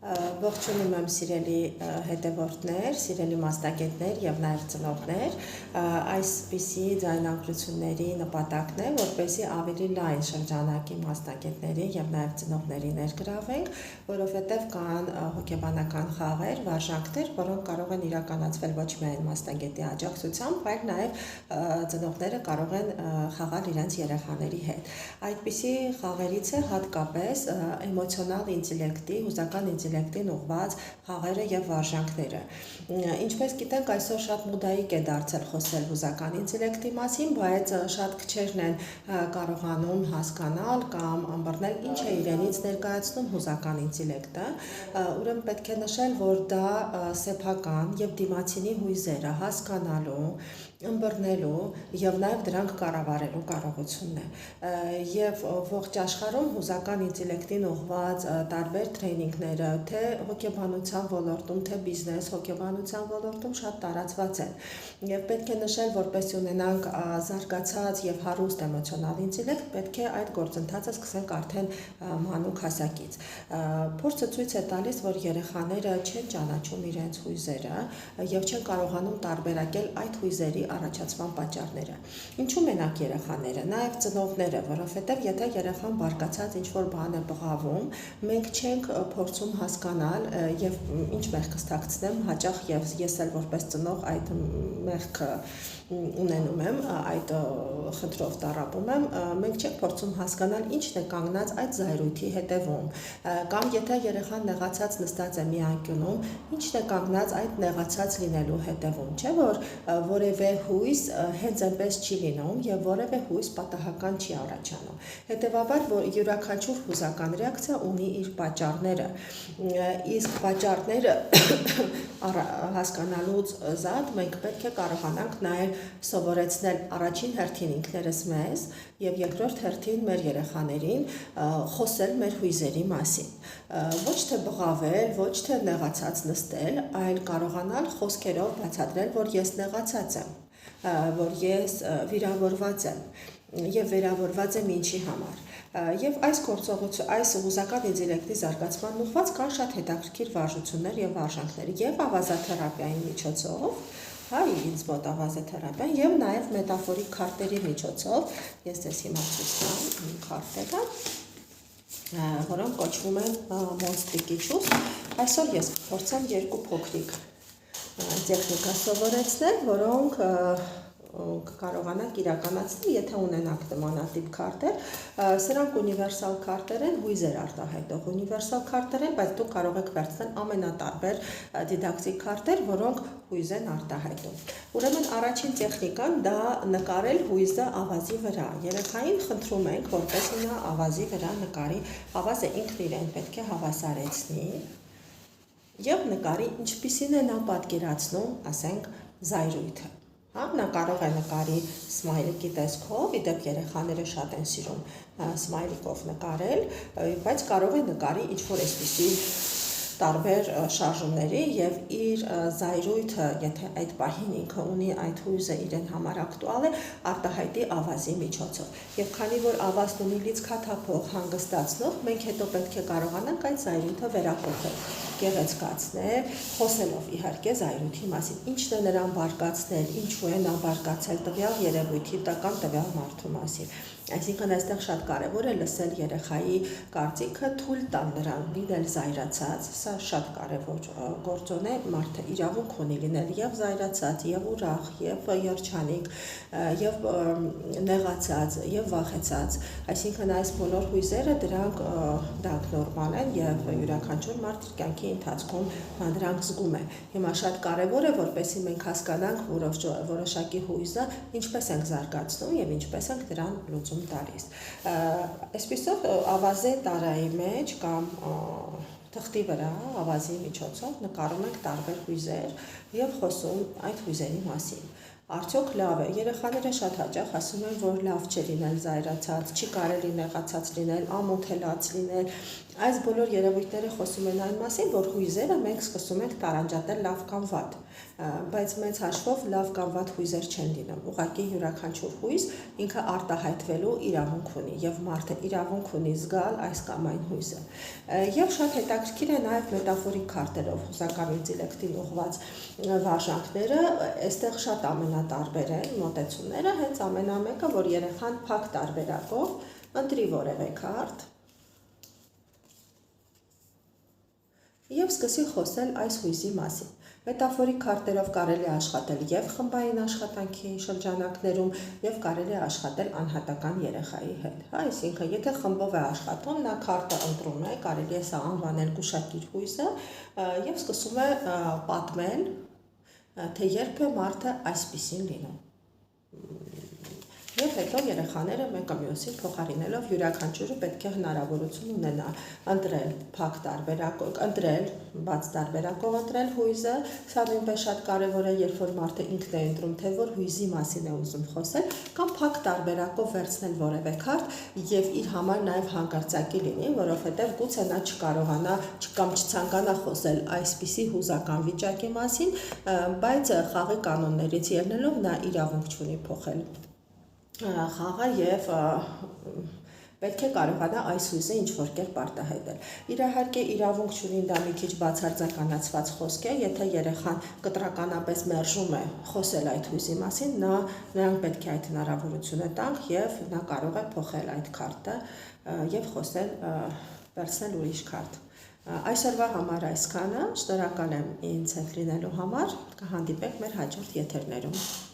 Ողջունում եմ սիրելի հետևորդներ, սիրելի մասնագետներ եւ նաեւ ծնողներ, այսպիսի ձայնագրությունների նպատակն է, որպեսզի ավելի լայն շրջանակի մասնագետների եւ նաեւ ծնողների ներգրավենք, որովհետեւ կան հոգեբանական խաղեր, վարժանքներ, որոնք կարող են իրականացվել ոչ միայն մասնագետի աջակցությամբ, այլ նաեւ ծնողները կարող են խաղալ իրենց երեխաների հետ։ Այդպիսի խաղերից է հատկապես էմոցիոնալ ինտելեկտի, հուզական ինտելեկտին ուղղված խաղերը եւ վարժանքները։ Ինչպես գիտենք, այսօր շատ մոդայիկ է դարձել խոսել հուզական ինտելեկտի մասին, բայց շատ քչերն են կարողանում հասկանալ կամ ըմբռնել ինչ է իրենից ներկայացնում հուզական ինտելեկտը։ Ուրեմն պետք է նշել, որ դա սեփական եւ դիմացինի հույզերը հասկանալու, ըմբռնելու եւ նաեւ դրանք կառավարելու կարողությունն է։ Եվ ողջ աշխարհում հուզական ինտելեկտին ուղղված տարբեր տրեյնինգները, թե հոգեբանության ոլորտում, թե բիզնես հոգեբանության ոլորտում շատ տարածված են։ Եվ պետք է նշել, որպեսզի ունենանք զարգացած եւ հարուստ էմոցիոնալ ինտելեկտ, պետք է այդ գործընթացը սկսենք արդեն մանուկ հասակից։ Փորձը ցույց է տալիս, որ երեխաները չեն ճանաչում իրենց հույզերը եւ չեն կարողանում տարբերակել այդ հույզերի առաջացման պատճառները։ Ինչու մենակ երեխաները, նաեւ ծնողները, որովհետեւ եթե երեխան բարկացած ինչ-որ բան է բղավում, մենք չենք փորձում հասկանալ եւ ինչ մեղք կստացնեմ, հաճախ ես էլ որպես ծնող այդ մեղքը ունենում եմ, այդ խնդրով տառապում եմ, մենք չենք փորձում հասկանալ ինչն է կանգնած այդ զայրույթի հետևում, կամ եթե երեխան նեղացած նստած է մի անկյունում, ինչն է կանգնած այդ նեղացած լինելու հետևում, չէ՞ որ որևէ հույս հենց այնպես չի լինում եւ որևէ հույս պատահական չի առաջանում։ Հետևաբար, որ յուրաքանչյուր հուզական ռեակցիա ունի իր պատճառները, իսկ պատճառները հասկանալուց զատ մենք պետք է կարողանանք նաեւ սովորեցնել առաջին հերթին ինքներս մեզ եւ երկրորդ հերթին մեր երեխաներին խոսել մեր հույզերի մասին։ Ոչ թե բղավել, ոչ թե նեղացած նստել, այլ կարողանալ խոսքերով բացատրել, որ ես նեղացած եմ, որ ես վիրավորված եմ եւ վերավորված եմ ինչի համար։ Եվ այս հուզական ինտելեկտի զարգացման ուղղված կան շատ հետաքրքիր վարժություններ եւ վարժանքներ եւ ավազաթերապիայի միջոցով, ինձ մոտ ավազաթերապիան եւ նաեւ մետաֆորիկ քարտերի միջոցով, ես ձեզ հիմա ցույց տամ իմ քարտերը, որոնք կոչվում են մոնստրիկի ճուս։ Այսօր ես կփորձեմ երկու փոքրիկ տեխնիկա սովորեցնել, որոնք կկարողանանք իրականացնել, եթե ունենանք նմանատիպ քարտեր, սրանք ունիվերսալ քարտեր են, հույզեր արտահայտող ունիվերսալ քարտեր են, բայց դուք կարող եք վերցնել ամենատարբեր դիդակտիկ քարտեր, որոնք հույզ են արտահայտում։ Ուրեմն առաջին տեխնիկան դա նկարել հույզը ավազի վրա։ Երեխային խնդրում ենք, որպեսզի նա ավազի վրա նկարի, ավազը ինքն իրեն պետք է հավասարեցնի եւ նկարի ինչպիսին է նա պատկերացնում, ասենք, զայրույթը։ Նա կարող է նկարի սմայլիկի տեսքով, իդեպ երեխաները շատ են սիրում սմայլիկով նկարել, բայց կարող է նկարի ինչ-որ այսպիսի տարբեր շարժումների եւ իր զայրույթը, եթե այդ պահին ինքը ունի այդ հույզը իրեն համար ակտուալ է, արտահայտի ավազի միջոցով։ Եվ քանի որ ավազն ունի լիցքաթափող, հանգստացնող, մենք հետո պետք է կարողանանք այդ զայրույթը վերափոխել, գեղեցկացնել, խոսելով իհարկե զայրույթի մասին, ինչն է նրան բարկացնել, ինչու է նա բարկացել տվյալ երևույթի կամ տվյալ մարդու մասին։ Այսինքն այստեղ շատ կարևոր է լսել երեխայի կարծիքը, թույլ տալ նրան լինել զայրացած, սա շատ կարևոր գործոն է, մարդը իրավունք ունի լինել եւ զայրացած, եւ ուրախ, եւ երջանիկ, եւ նեղացած, եւ վախեցած, այսինքն այս բոլոր հույզերը դրանք նորմալ են եւ յուրաքանչյուր մարդ իր կյանքի ընթացքում դրանք զգում է։ Հիմա շատ կարևոր է, որպեսզի մենք հասկանանք որոշակի հույզը ինչպես ենք զարգացնում եւ ինչպես ենք դրան լուծում տալիս։ Այսպիսով ավազե տարայի մեջ կամ թղթի վրա ավազի միջոցով նկարում ենք տարբեր հույզեր եւ խոսում այդ հույզերի մասին։ Արդյոք լավ է, երեխաները շատ հաճախ ասում են, որ լավ չէ լինել զայրացած, չի կարելի նեղացած լինել, ամոթելած լինել Այս բոլոր երևույթները խոսում են այն մասին, որ հույզերը մենք սկսում ենք տարանջատել լավ կամ վատ, բայց մեծ հաշվով լավ կամ վատ հույզեր չեն լինում։ Ուղղակի յուրաքանչյուր հույզ ինքը արտահայտվելու իրավունք ունի եւ մարդը իրավունք ունի զգալ այս կամ այն հույզը։ Եվ շատ հետաքրքիր է նաեւ մետաֆորիկ քարտերով հուզական ինտելեկտին ուղղված վարժանքները, այստեղ շատ ամենատարբեր են մոտեցումները, հենց ամենամեկը, որ երեխան փակ տարբերակով ընտրի որևէ քարտ եւ սկսի խոսել այս հույզի մասին։ Մետաֆորիկ քարտերով կարելի է աշխատել եւ խմբային աշխատանքի շրջանակներում եւ կարելի է աշխատել անհատական երեխայի հետ։ Այսինքն, եթե խմբով է աշխատում, նա քարտը ընտրում է, կարելի է սա անվանել գուշակիր հույզը եւ սկսում է պատմել, թե երբ է մարդը այսպիսին լինում։ Եվ հետո երեխաները մեկը մյուսին փոխարինելով յուրաքանչյուրը պետք է հնարավորություն ունենա ընտրել փակ տարբերակով, ընտրել բաց տարբերակով ընտրել հույզը, սա նույնպես շատ կարևոր է, երբ որ մարդը ինքն է ընտրում, թե որ հույզի մասին է ուզում խոսել, կամ փակ տարբերակով վերցնել որևէ քարտ եւ իր համար նաեւ հանկարծակի լինի, որովհետեւ գուցե նա չկարողանա կամ չցանկանա խոսել այսպիսի հուզական վիճակի մասին, բայց խաղի կանոններից ելնելով նա իրավունք չունի փոխել խաղը եւ պետք է կարողանա այս հույզը ինչ-որ կերպ արտահայտել։ Իհարկե իրավունք չունի, դա մի քիչ բացարձականացված խոսք է, եթե երեխան կտրականապես մերժում է խոսել այդ հույզի մասին, նրանք պետք է այդ հնարավորությունը տանք եւ նա կարող է փոխել այդ քարտը եւ խոսել, վերցնել ուրիշ քարտ։ Այսօրվա համար այսքանը, շնորհակալ եմ ինձ հետ լինելու համար, կհանդիպենք մեր հաջորդ եթերներում։